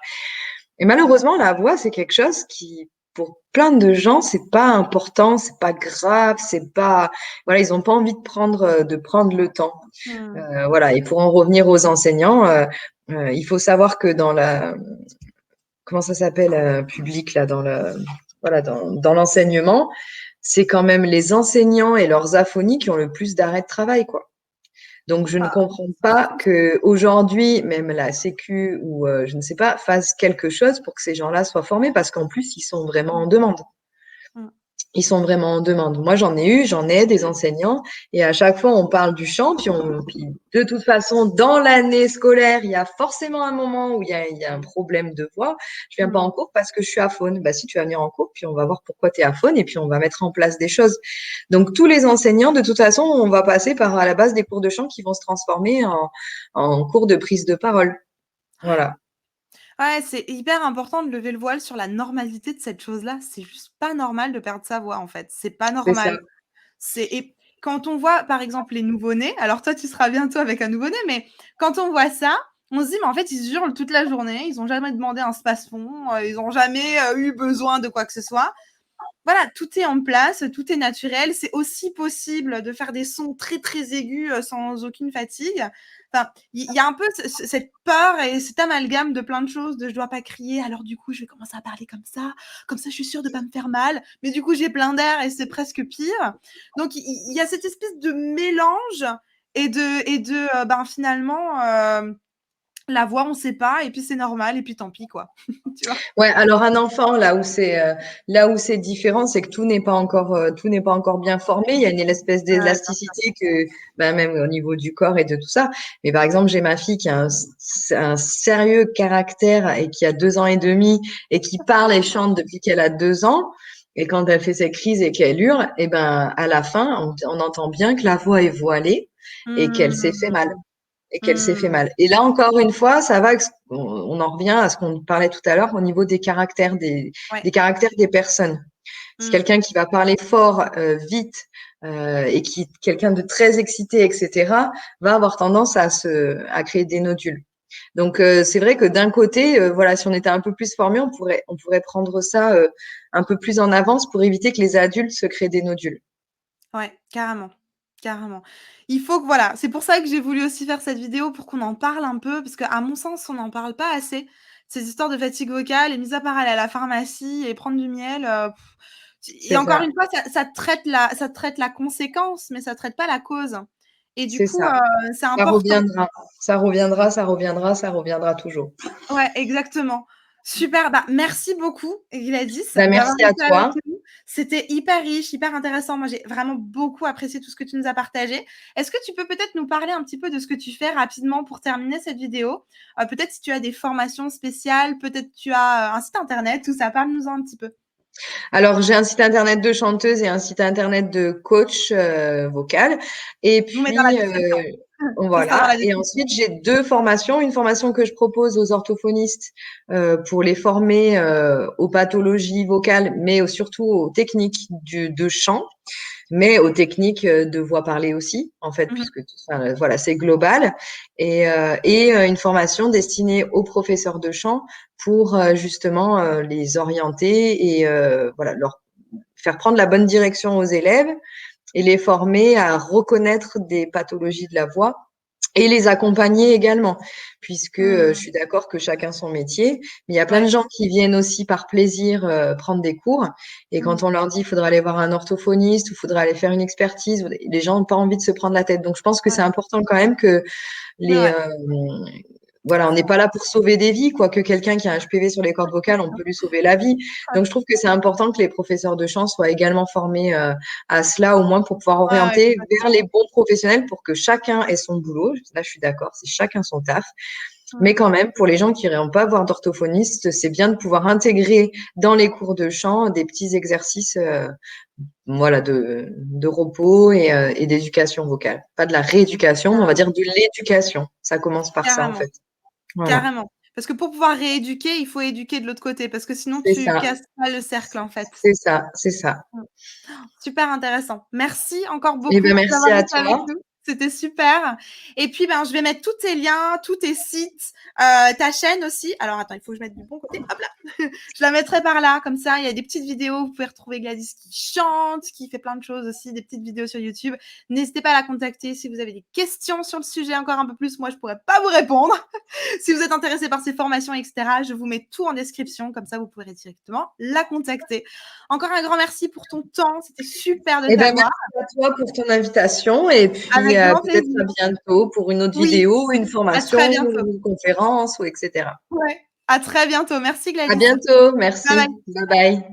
Et malheureusement, la voix, c'est quelque chose qui, pour plein de gens, c'est pas important, c'est pas grave, c'est pas, voilà, ils ont pas envie de prendre le temps. Mmh. Voilà. Et pour en revenir aux enseignants, il faut savoir que dans comment ça s'appelle, public, là, voilà, dans l'enseignement, c'est quand même les enseignants et leurs aphonies qui ont le plus d'arrêts de travail, quoi. Donc, je ne Ah, comprends pas que aujourd'hui, même la Sécu ou je ne sais pas, fasse quelque chose pour que ces gens-là soient formés parce qu'en plus, ils sont vraiment en demande. mmh. Ils sont vraiment en demande. Moi, j'en ai des enseignants et à chaque fois, on parle du chant. Puis de toute façon, dans l'année scolaire, il y a forcément un moment où il y a un problème de voix. Je viens pas Mmh. en cours parce que je suis aphone. Bah, si tu vas venir en cours, puis on va voir pourquoi tu es aphone et puis on va mettre en place des choses. Donc, tous les enseignants, de toute façon, on va passer par à la base des cours de chant qui vont se transformer en cours de prise de parole. Ouais. Voilà. Ouais, c'est hyper important de lever le voile sur la normalité de cette chose-là. C'est juste pas normal de perdre sa voix, en fait. C'est pas C'est ça. normal. C'est quand on voit, par exemple, les nouveau-nés, alors toi, tu seras bientôt avec un nouveau-né, mais quand on voit ça, on se dit, mais en fait, ils hurlent toute la journée, ils n'ont jamais demandé un space-fond, ils n'ont jamais eu besoin de quoi que ce soit. Voilà, tout est en place, tout est naturel. C'est aussi possible de faire des sons très, très aigus sans aucune fatigue. Enfin, il y a un peu cette peur et cet amalgame de plein de choses, de je dois pas crier, alors du coup, je vais commencer à parler comme ça, je suis sûre de pas me faire mal, mais du coup, j'ai plein d'air et c'est presque pire. Donc, il y a cette espèce de mélange et finalement, la voix, on sait pas, et puis c'est normal, et puis tant pis, quoi. Tu vois? Ouais, alors un enfant, là où c'est différent, c'est que tout n'est pas encore bien formé. Il y a une espèce Ouais, d'élasticité que, ben, même au niveau du corps et de tout ça. Mais par exemple, j'ai ma fille qui a un sérieux caractère et qui a 2 ans et demi et qui parle et chante depuis qu'elle a 2 ans. Et quand elle fait ses crises et qu'elle hurle, et ben, à la fin, on entend bien que la voix est voilée et qu'elle s'est fait mal. Mmh. Et qu'elle s'est fait Mmh. mal. Et là, encore une fois, ça va, on en revient à ce qu'on parlait tout à l'heure au niveau Ouais. des caractères des personnes. Si Mmh. quelqu'un qui va parler fort, vite, et quelqu'un de très excité, etc., va avoir tendance à créer des nodules. Donc, c'est vrai que d'un côté, voilà, si on était un peu plus formé, on pourrait prendre ça, un peu plus en avance pour éviter que les adultes se créent des nodules. Ouais, carrément, carrément. Il faut que voilà, c'est pour ça que j'ai voulu aussi faire cette vidéo pour qu'on en parle un peu, parce qu'à mon sens, on n'en parle pas assez. Ces histoires de fatigue vocale et mis à part aller à la pharmacie et prendre du miel, et C'est encore ça, une fois, ça traite la conséquence, mais ça traite pas la cause. Et du c'est coup, ça. c'est Ça important. reviendra, ça reviendra, ça reviendra, ça reviendra toujours. Ouais, exactement. Super, bah, merci beaucoup Gladys Ben, d'avoir merci à été avec toi. nous. C'était hyper riche, hyper intéressant. Moi, j'ai vraiment beaucoup apprécié tout ce que tu nous as partagé. Est-ce que tu peux peut-être nous parler un petit peu de ce que tu fais rapidement pour terminer cette vidéo? Peut-être si tu as des formations spéciales, peut-être tu as, un site internet, tout ça. Parle-nous-en un petit peu. Alors, j'ai un site internet de chanteuse et un site internet de coach vocal. Et Je vous mets dans la puis, description. Ce sera dans voilà. la Et description. ensuite, j'ai 2 formations. Une formation que je propose aux orthophonistes pour les former aux pathologies vocales, mais surtout aux techniques de chant, mais aux techniques de voix parlée aussi, en fait, Mmh. puisque enfin, voilà, c'est global. Et une formation destinée aux professeurs de chant pour justement les orienter et voilà, leur faire prendre la bonne direction aux élèves et les former à reconnaître des pathologies de la voix et les accompagner également, puisque je Mmh. suis d'accord que chacun son métier, mais il y a plein de Ouais. gens qui viennent aussi par plaisir prendre des cours. Et Mmh. quand on leur dit il faudra aller voir un orthophoniste ou il faudra aller faire une expertise, les gens n'ont pas envie de se prendre la tête. Donc je pense que Ouais, c'est important quand même que c'est les vrai. voilà, on n'est pas là pour sauver des vies, quoique quelqu'un qui a un HPV sur les cordes vocales, on peut lui sauver la vie. Donc, je trouve que c'est important que les professeurs de chant soient également formés à cela, au moins pour pouvoir Ouais, ouais, orienter vers complètement. les bons professionnels pour que chacun ait son boulot. Là, je suis d'accord, c'est chacun son taf. Mmh. Mais quand même, pour les gens qui n'iraient pas voir d'orthophoniste, c'est bien de pouvoir intégrer dans les cours de chant des petits exercices voilà, de repos et d'éducation vocale. Pas de la rééducation, mais on va dire de l'éducation. Ça commence par ça, en Carrément. fait. Voilà, Carrément. Parce que pour pouvoir rééduquer, il faut éduquer de l'autre côté, parce que sinon c'est tu ça, casses pas le cercle, en fait. c'est ça, c'est ça. Mmh. Super intéressant. Merci encore Eh ben, beaucoup merci d'avoir à été avec toi. nous. C'était super. Et puis, ben, je vais mettre tous tes liens, tous tes sites, ta chaîne aussi. Alors, attends, il faut que je mette du bon côté. Hop là. Je la mettrai par là, comme ça. Il y a des petites vidéos. Vous pouvez retrouver Gladys qui chante, qui fait plein de choses aussi, des petites vidéos sur YouTube. N'hésitez pas à la contacter si vous avez des questions sur le sujet encore un peu plus. Moi, je pourrais pas vous répondre. Si vous êtes intéressé par ces formations, etc., je vous mets tout en description. Comme ça, vous pourrez directement la contacter. Encore un grand merci pour ton temps. C'était super de Eh ben, t'avoir. merci à toi pour ton invitation et puis Avec grand peut-être à plaisir. bientôt pour une autre Oui, vidéo, une à très formation, bientôt. une conférence ou etc. Ouais, à très bientôt. Merci À Gladys. bientôt, Bye merci. bye. Bye bye.